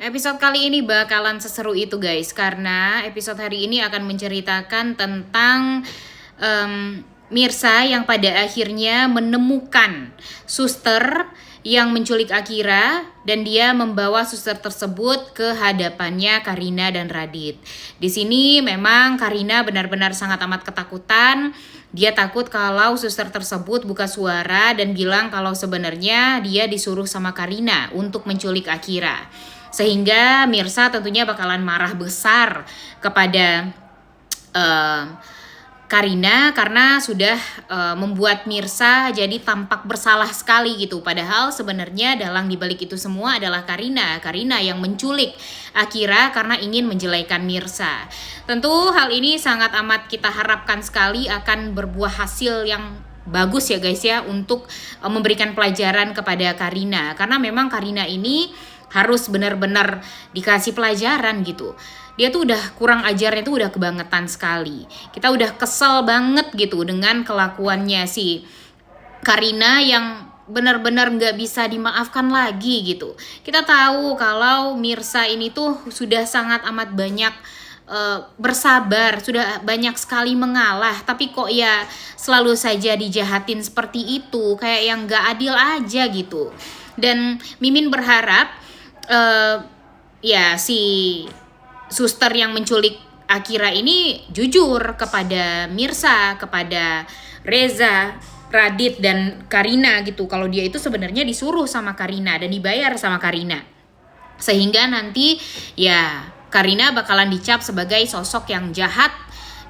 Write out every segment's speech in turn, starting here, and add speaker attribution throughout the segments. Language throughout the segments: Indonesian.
Speaker 1: Episode kali ini bakalan seseru itu guys, karena episode hari ini akan menceritakan tentang Mirsa yang pada akhirnya menemukan suster yang menculik Akira, dan dia membawa suster tersebut ke hadapannya Karina dan Radit. Di sini memang Karina benar-benar sangat amat ketakutan. Dia takut kalau suster tersebut buka suara dan bilang kalau sebenarnya dia disuruh sama Karina untuk menculik Akira. Sehingga Mirsa tentunya bakalan marah besar kepada Karina karena sudah membuat Mirsa jadi tampak bersalah sekali gitu. Padahal sebenarnya dalang dibalik itu semua adalah Karina yang menculik Akira karena ingin menjelekan Mirsa. Tentu hal ini sangat amat kita harapkan sekali akan berbuah hasil yang bagus ya guys ya, untuk memberikan pelajaran kepada Karina, karena memang Karina ini harus benar-benar dikasih pelajaran gitu. Dia tuh udah kurang ajarnya tuh udah kebangetan sekali. Kita udah kesel banget gitu dengan kelakuannya si Karina yang benar-benar nggak bisa dimaafkan lagi gitu. Kita tahu kalau Mirsa ini tuh sudah sangat amat banyak bersabar, sudah banyak sekali mengalah, tapi kok ya selalu saja dijahatin seperti itu, kayak yang nggak adil aja gitu. Dan Mimin berharap ya si suster yang menculik Akira ini jujur kepada Mirsa, kepada Reza, Radit, dan Karina gitu, kalau dia itu sebenarnya disuruh sama Karina dan dibayar sama Karina. Sehingga nanti ya Karina bakalan dicap sebagai sosok yang jahat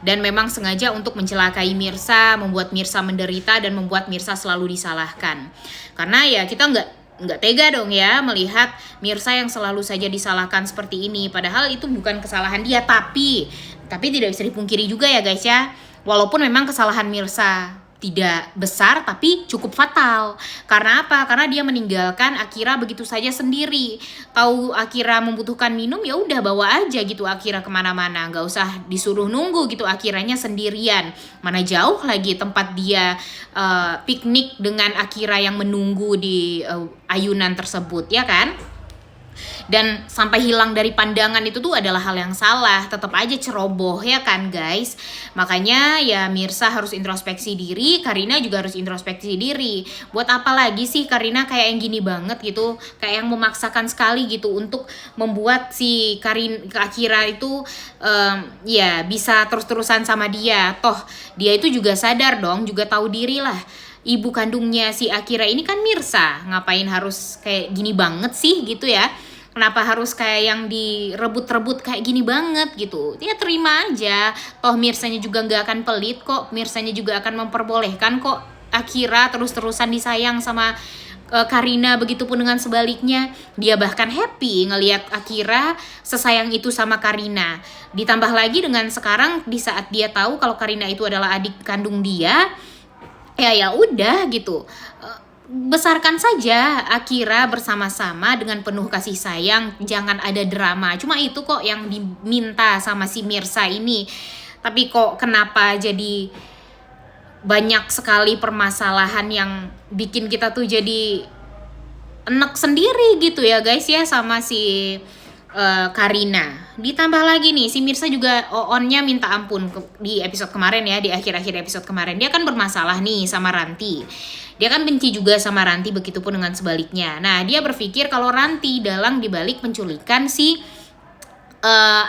Speaker 1: dan memang sengaja untuk mencelakai Mirsa, membuat Mirsa menderita dan membuat Mirsa selalu disalahkan. Karena ya kita nggak tega dong ya melihat Mirsa yang selalu saja disalahkan seperti ini, padahal itu bukan kesalahan dia, tapi tidak bisa dipungkiri juga ya guys ya, walaupun memang kesalahan Mirsa tidak besar tapi cukup fatal. Karena apa? Karena dia meninggalkan Akira begitu saja sendiri. Tahu Akira membutuhkan minum, ya udah bawa aja gitu Akira kemana-mana, nggak usah disuruh nunggu gitu Akiranya sendirian. Mana jauh lagi tempat dia piknik dengan Akira yang menunggu di ayunan tersebut, ya kan? Dan sampai hilang dari pandangan itu tuh adalah hal yang salah, tetap aja ceroboh ya kan guys. Makanya ya Mirsa harus introspeksi diri, Karina juga harus introspeksi diri. Buat apa lagi sih Karina kayak yang gini banget gitu, kayak yang memaksakan sekali gitu untuk membuat si Akira itu ya bisa terus-terusan sama dia. Toh dia itu juga sadar dong, juga tahu diri lah. Ibu kandungnya si Akira ini kan Mirsa, ngapain harus kayak gini banget sih gitu ya. Kenapa harus kayak yang direbut-rebut kayak gini banget gitu. Dia terima aja. Toh Mirsanya juga gak akan pelit kok. Mirsanya juga akan memperbolehkan kok Akira terus-terusan disayang sama Karina, begitupun dengan sebaliknya. Dia bahkan happy ngelihat Akira sesayang itu sama Karina. Ditambah lagi dengan sekarang di saat dia tahu kalau Karina itu adalah adik kandung dia, ya udah gitu, besarkan saja Akira bersama-sama dengan penuh kasih sayang, jangan ada drama. Cuma itu kok yang diminta sama si Mirsa ini. Tapi kok kenapa jadi banyak sekali permasalahan yang bikin kita tuh jadi enek sendiri gitu ya guys ya sama si Karina. Ditambah lagi nih si Mirsa juga onnya minta ampun di episode kemarin ya, di akhir-akhir episode kemarin dia kan bermasalah nih sama Ranti. Dia kan benci juga sama Ranti, begitupun dengan sebaliknya. Nah dia berpikir kalau Ranti dalang dibalik penculikan si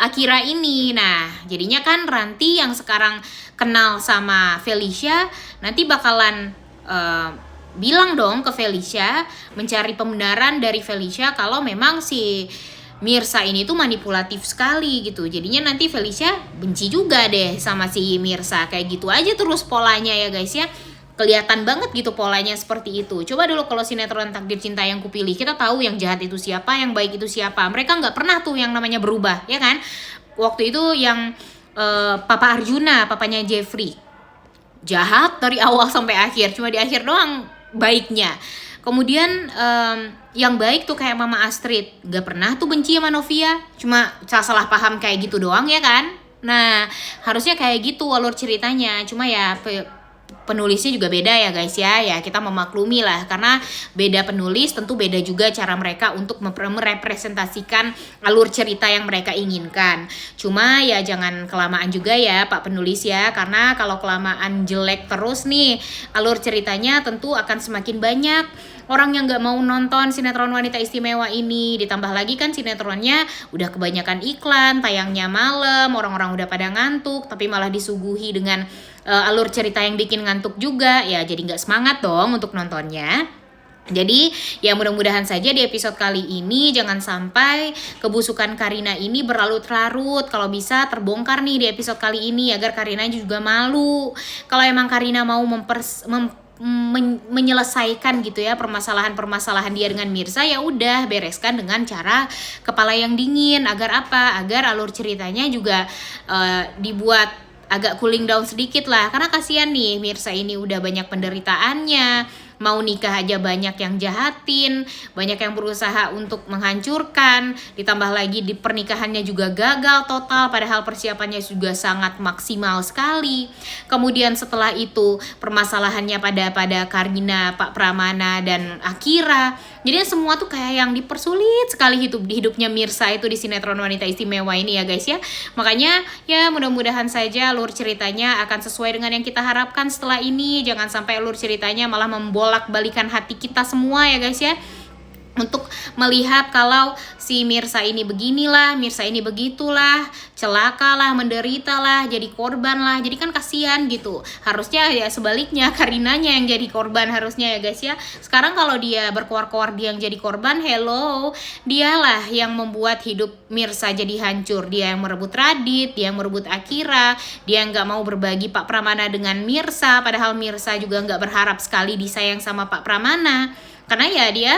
Speaker 1: Akira ini. Nah jadinya kan Ranti yang sekarang kenal sama Felicia nanti bakalan bilang dong ke Felicia, mencari pembenaran dari Felicia kalau memang si Mirsa ini tuh manipulatif sekali gitu. Jadinya nanti Felicia benci juga deh sama si Mirsa. Kayak gitu aja terus polanya ya guys ya. Kelihatan banget gitu polanya seperti itu. Coba dulu kalau sinetron Takdir Cinta Yang Kupilih, kita tahu yang jahat itu siapa, yang baik itu siapa. Mereka nggak pernah tuh yang namanya berubah, ya kan? Waktu itu yang Papa Arjuna, papanya Jeffrey, jahat dari awal sampai akhir. Cuma di akhir doang baiknya. Kemudian yang baik tuh kayak Mama Astrid, gak pernah tuh benci sama Novia, cuma salah paham kayak gitu doang ya kan. Nah harusnya kayak gitu alur ceritanya. Cuma ya penulisnya juga beda ya guys ya. Ya kita memaklumi lah, karena beda penulis tentu beda juga cara mereka untuk merepresentasikan alur cerita yang mereka inginkan. Cuma ya jangan kelamaan juga ya Pak penulis ya, karena kalau kelamaan jelek terus nih alur ceritanya tentu akan semakin banyak orang yang nggak mau nonton sinetron Wanita Istimewa ini. Ditambah lagi kan sinetronnya udah kebanyakan iklan, tayangnya malam, orang-orang udah pada ngantuk, tapi malah disuguhi dengan alur cerita yang bikin ngantuk juga, ya jadi nggak semangat dong untuk nontonnya. Jadi ya mudah-mudahan saja di episode kali ini jangan sampai kebusukan Karina ini berlarut-larut. Kalau bisa terbongkar nih di episode kali ini agar Karina juga malu. Kalau emang Karina mau menyelesaikan gitu ya permasalahan dia dengan Mirsa, ya udah bereskan dengan cara kepala yang dingin. Agar apa? Agar alur ceritanya juga dibuat agak cooling down sedikit lah, karena kasihan nih Mirsa ini udah banyak penderitaannya, mau nikah aja banyak yang jahatin, banyak yang berusaha untuk menghancurkan, ditambah lagi di pernikahannya juga gagal total padahal persiapannya juga sangat maksimal sekali. Kemudian setelah itu permasalahannya pada Karina, Pak Pramana dan Akira. Jadi semua tuh kayak yang dipersulit sekali hidupnya Mirsa itu di sinetron Wanita Istimewa ini ya guys ya. Makanya ya mudah-mudahan saja alur ceritanya akan sesuai dengan yang kita harapkan setelah ini. Jangan sampai alur ceritanya malah membolak-balikan hati kita semua ya guys ya, untuk melihat kalau si Mirsa ini beginilah, Mirsa ini begitulah, celakalah, menderitalah, jadi korban lah. Jadi kan kasihan gitu. Harusnya ya sebaliknya, Karinanya yang jadi korban harusnya ya guys ya. Sekarang kalau dia berkoar-koar dia yang jadi korban, hello, dialah yang membuat hidup Mirsa jadi hancur. Dia yang merebut Radit, dia yang merebut Akira, dia yang gak mau berbagi Pak Pramana dengan Mirsa, padahal Mirsa juga gak berharap sekali disayang sama Pak Pramana. Karena ya dia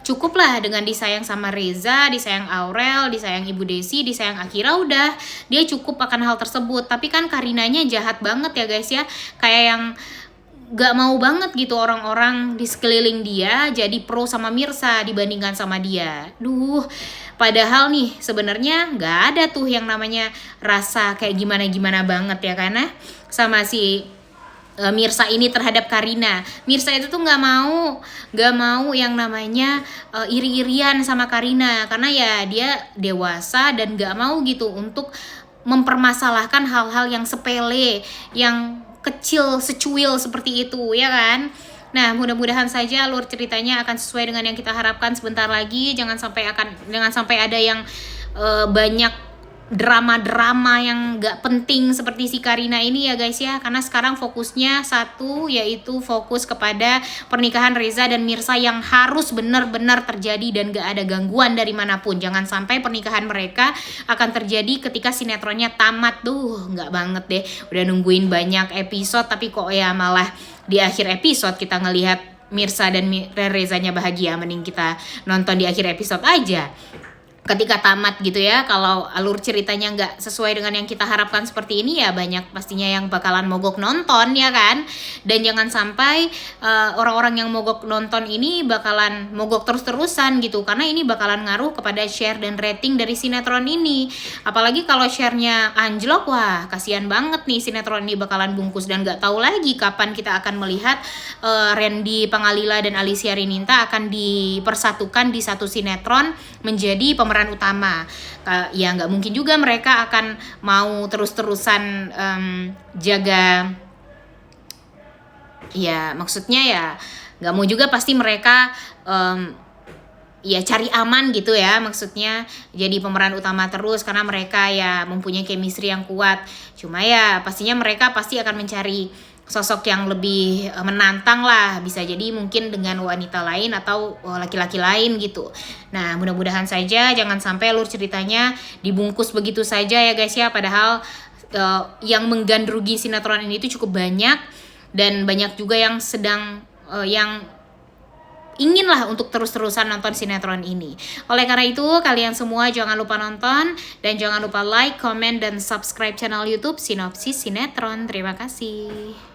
Speaker 1: cukuplah dengan disayang sama Reza, disayang Aurel, disayang Ibu Desi, disayang Akira, udah dia cukup akan hal tersebut. Tapi kan Karinanya jahat banget ya guys ya, kayak yang gak mau banget gitu orang-orang di sekeliling dia jadi pro sama Mirsa dibandingkan sama dia. Duh, padahal nih sebenarnya gak ada tuh yang namanya rasa kayak gimana-gimana banget ya, karena sama si Mirsa ini terhadap Karina. Mirsa itu tuh gak mau yang namanya iri-irian sama Karina, karena ya dia dewasa dan gak mau gitu untuk mempermasalahkan hal-hal yang sepele, yang kecil, secuil seperti itu ya kan. Nah, mudah-mudahan saja alur ceritanya akan sesuai dengan yang kita harapkan sebentar lagi. Jangan sampai ada yang banyak drama-drama yang gak penting seperti si Karina ini ya guys ya. Karena sekarang fokusnya satu, yaitu fokus kepada pernikahan Reza dan Mirsa yang harus benar-benar terjadi dan gak ada gangguan dari manapun. Jangan sampai pernikahan mereka akan terjadi ketika sinetronnya tamat. Duh, gak banget deh, udah nungguin banyak episode tapi kok ya malah di akhir episode kita ngelihat Mirsa dan Rezanya bahagia. Mending kita nonton di akhir episode aja ketika tamat gitu ya. Kalau alur ceritanya nggak sesuai dengan yang kita harapkan seperti ini, ya banyak pastinya yang bakalan mogok nonton ya kan. Dan jangan sampai orang-orang yang mogok nonton ini bakalan mogok terus-terusan gitu, karena ini bakalan ngaruh kepada share dan rating dari sinetron ini. Apalagi kalau share-nya anjlok, wah kasihan banget nih, sinetron ini bakalan bungkus. Dan nggak tahu lagi kapan kita akan melihat Randy Pangalila dan Alicia Rininta akan dipersatukan di satu sinetron menjadi pemeran utama. Ya nggak mungkin juga mereka akan mau terus-terusan jaga, ya maksudnya ya nggak mau juga pasti mereka ya cari aman gitu ya, maksudnya jadi pemeran utama terus karena mereka ya mempunyai chemistry yang kuat. Cuma ya pastinya mereka pasti akan mencari sosok yang lebih menantang lah, bisa jadi mungkin dengan wanita lain atau laki-laki lain gitu. Nah, mudah-mudahan saja jangan sampai alur ceritanya dibungkus begitu saja ya guys ya, padahal yang menggandrungi sinetron ini itu cukup banyak, dan banyak juga yang sedang yang inginlah untuk terus-terusan nonton sinetron ini. Oleh karena itu, kalian semua jangan lupa nonton dan jangan lupa like, comment, dan subscribe channel YouTube Sinopsis Sinetron. Terima kasih.